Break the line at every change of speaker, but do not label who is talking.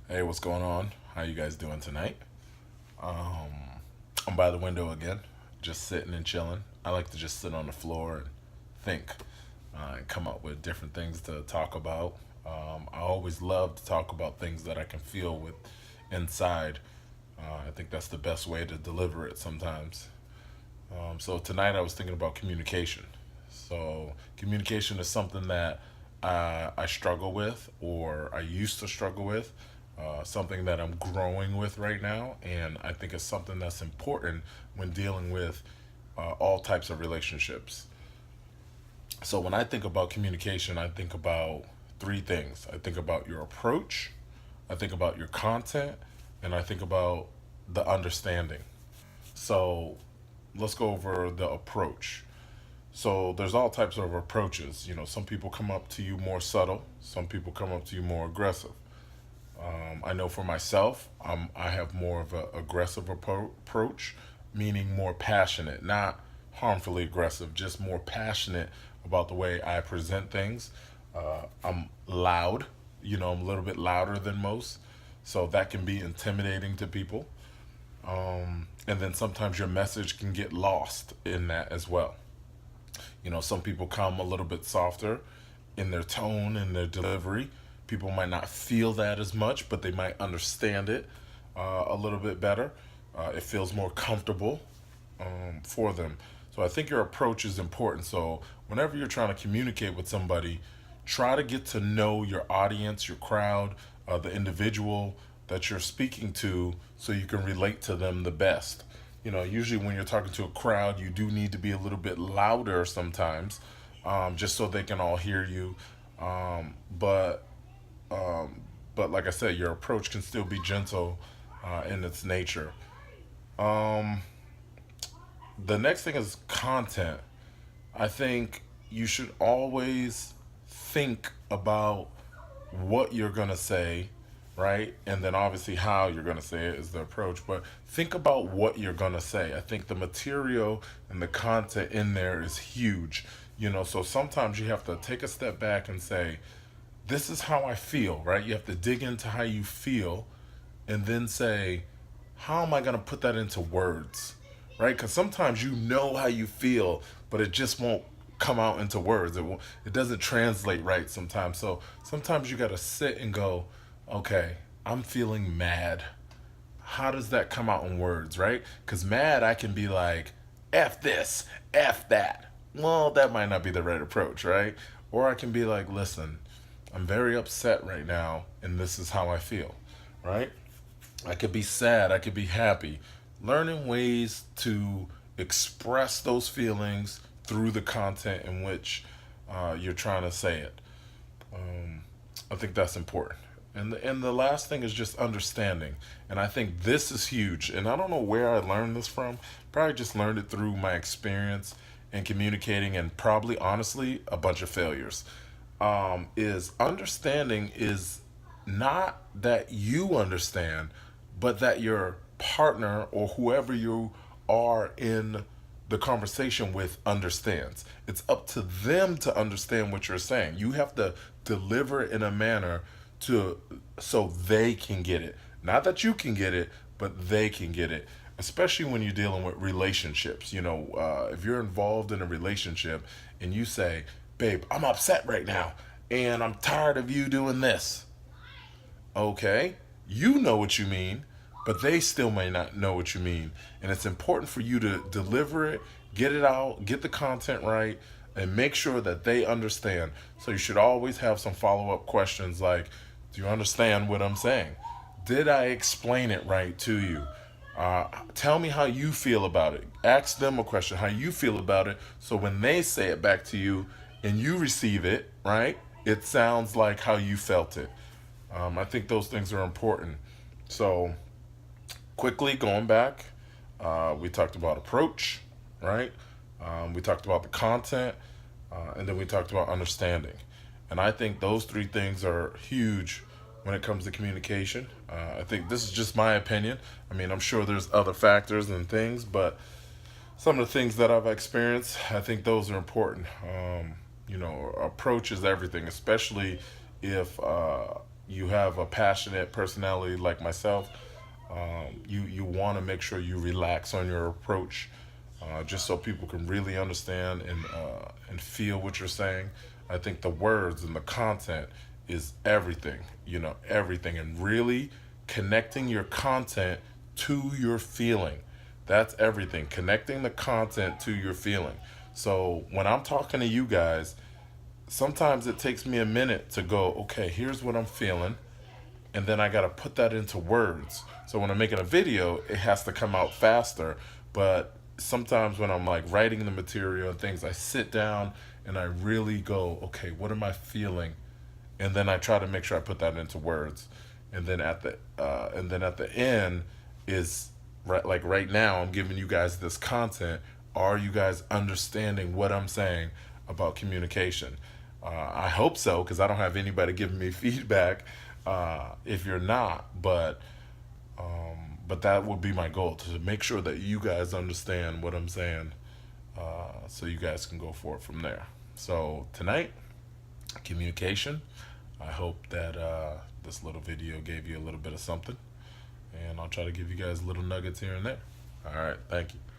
Hey, what's going on? How you guys doing tonight? Um, I'm by the window again, just sitting and chilling. I like to just sit on the floor and think and come up with different things to talk about. I always love to talk about things that I can feel with inside. I think that's the best way to deliver it sometimes. So tonight I was thinking about communication. So communication is something that I struggle with, or I used to struggle with. Something that I'm growing with right now, and I think it's something that's important when dealing with all types of relationships. So when I think about communication, I think about three things. I think about your approach, I think about your content, and I think about the understanding. So let's go over the approach. So there's all types of approaches. Some people come up to you more subtle, some people come up to you more aggressive. I know for myself, I have more of an aggressive approach, meaning more passionate, not harmfully aggressive, just more passionate about the way I present things. I'm loud, I'm a little bit louder than most, so that can be intimidating to people. And then sometimes your message can get lost in that as well. Some people come a little bit softer in their tone and their delivery. People might not feel that as much, but they might understand it a little bit better. It feels more comfortable for them. So I think your approach is important. So whenever you're trying to communicate with somebody, try to get to know your audience, your crowd, the individual that you're speaking to, so you can relate to them the best. Usually when you're talking to a crowd, you do need to be a little bit louder sometimes, just so they can all hear you. Um, but but like I said, your approach can still be gentle in its nature. Um, the next thing is content. I think you should always think about what you're going to say, right? And then obviously how you're going to say it is the approach. But think about what you're going to say. I think the material and the content in there is huge. So sometimes you have to take a step back and say, this is how I feel, right? You have to dig into how you feel and then say, how am I going to put that into words, right? Because sometimes you know how you feel, but it just won't come out into words. It doesn't translate right sometimes. So sometimes you got to sit and go, okay, I'm feeling mad. How does that come out in words, right? Because mad, I can be like, F this, F that. Well, that might not be the right approach, right? Or I can be like, listen, I'm very upset right now, and this is how I feel, right? I could be sad, I could be happy. Learning ways to express those feelings through the content in which you're trying to say it. Um, I think that's important. And the last thing is just understanding. And I think this is huge. And I don't know where I learned this from. Probably just learned it through my experience in communicating and probably honestly a bunch of failures. Is understanding is not that you understand, but that your partner or whoever you are in the conversation with understands. It's up to them to understand what you're saying. You have to deliver it in a manner to so they can get it. Not that you can get it, but they can get it. Especially when you're dealing with relationships. If you're involved in a relationship and you say, "Babe, I'm upset right now, and I'm tired of you doing this." Okay, you know what you mean, but they still may not know what you mean. And it's important for you to deliver it, get it out, get the content right, and make sure that they understand. So you should always have some follow up questions like, do you understand what I'm saying? Did I explain it right to you? Tell me how you feel about it. Ask them a question, how you feel about it. So when they say it back to you and you receive it, right, it sounds like how you felt it. I think those things are important. So, quickly going back, we talked about approach, right? We talked about the content, and then we talked about understanding. And I think those three things are huge when it comes to communication. I think this is just my opinion. I mean, I'm sure there's other factors and things, but some of the things that I've experienced, I think those are important. Approach is everything, especially if you have a passionate personality like myself, you want to make sure you relax on your approach, just so people can really understand and feel what you're saying. I think the words and the content is everything, everything, and really connecting your content to your feeling. That's everything. Connecting the content to your feeling. So when I'm talking to you guys, sometimes it takes me a minute to go, okay, here's what I'm feeling, and then I got to put that into words. So when I'm making a video, it has to come out faster. But sometimes when I'm like writing the material and things, I sit down and I really go, okay, what am I feeling? And then I try to make sure I put that into words. And then at the end is right, like right now I'm giving you guys this content. Are you guys understanding what I'm saying about communication? I hope so, because I don't have anybody giving me feedback if you're not. But that would be my goal, to make sure that you guys understand what I'm saying, so you guys can go for it from there. So tonight, communication. I hope that this little video gave you a little bit of something, and I'll try to give you guys little nuggets here and there. All right, thank you.